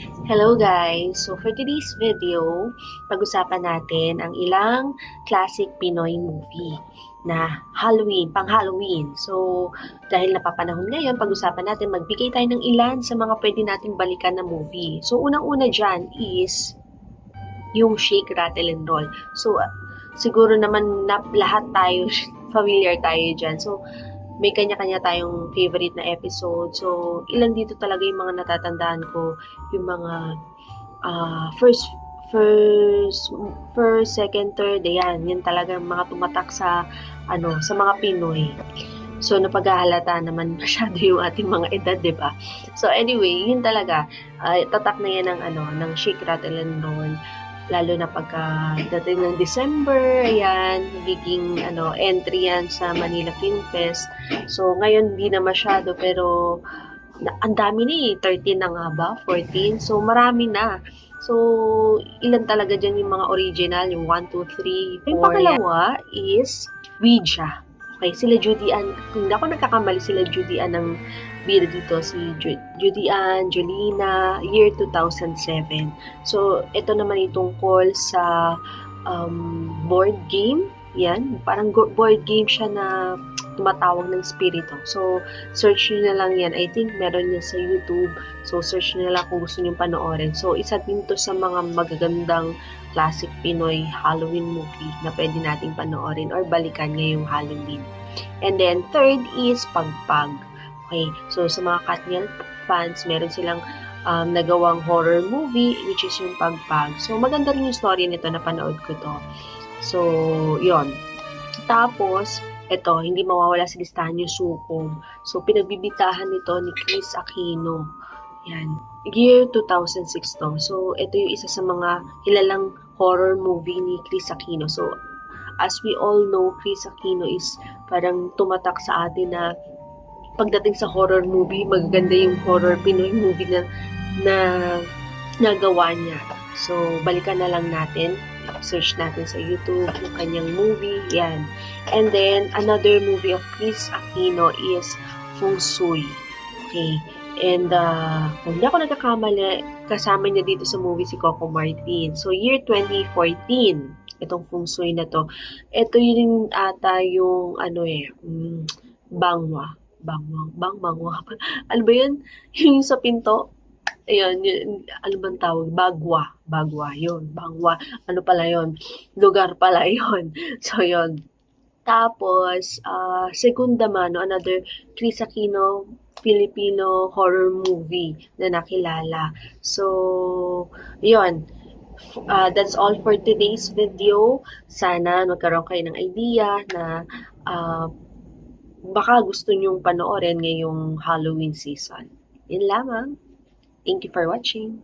Hello guys! So for today's video, pag-usapan natin ang ilang classic Pinoy movie na Halloween, pang-Halloween. So dahil napapanahon ngayon, pag-usapan natin, magbigay tayo ng ilan sa mga pwede nating balikan na movie. So unang-una dyan is yung Shake, Rattle, and Roll. So siguro naman na lahat tayo, familiar tayo dyan. So may kanya-kanya tayong favorite na episode. So, ilan dito talaga yung mga natatandaan ko, yung mga first, second, third, ayan, yun talaga yung mga tumatak sa, sa mga Pinoy. So, napaghahalata naman masyado yung ating mga edad, di ba? So, anyway, yun talaga, tatak na yan ng Shake, Rattle, and Roll. Lalo na pagka dating ng December, ayan, nagiging entry yan sa Manila Film Fest. So, ngayon hindi na masyado, pero ang dami na 13 na nga ba? 14? So, marami na. So, ilan talaga dyan yung mga original, yung 1, 2, 3, 4. Yung pangalawa is Ouija. Okay, sila Judy Ann, kung hindi ako nagkakamali, sila Judy Ann ng bida dito, si Judy Ann, Jolina, year 2007. So, ito naman itong tungkol sa board game. Yan, parang board game siya na tumatawag ng spirito. So, search nyo na lang yan. I think meron yan sa YouTube. So, search nyo na lang kung gusto nyo panoorin. So, isa din to sa mga magagandang classic Pinoy Halloween movie na pwede nating panoorin or balikan ngayong Halloween. And then, third is Pagpag. Okay, so sa mga Katniel fans, meron silang nagawang horror movie, which is yung Pagpag. So, maganda rin yung story nito, napanood ko to. So, yon. Tapos, ito, hindi mawawala sa listahan yung Sukom. So, pinagbibitahan nito ni Chris Aquino. Yan. Year 2006 to. So, ito yung isa sa mga kilalang horror movie ni Chris Aquino. So, as we all know, Chris Aquino is parang tumatak sa atin na pagdating sa horror movie, magaganda yung horror Pinoy movie na nagawa niya. So, balikan na lang natin. Search natin sa YouTube yung kanyang movie. Yan. And then, another movie of Chris Aquino is Feng Shui. Okay. And, kung hindi ako nagkakamali, kasama niya dito sa movie si Coco Martin. So, year 2014, itong Feng Shui na to. Ito yun ata yung, Bangwa. Bangwa. Ano ba yun? Yung sa pinto? Ayun, yun, ano bang tawag? Bagwa, yun. Bangwa. Ano pala yun? Lugar pala yun. So, yun. Tapos, Segunda Mano, another Chris Aquino Filipino horror movie na nakilala. So, yun. That's all for today's video. Sana magkaroon kayo ng idea na baka gusto nyong panoorin ngayong Halloween season. Yun lamang. Thank you for watching.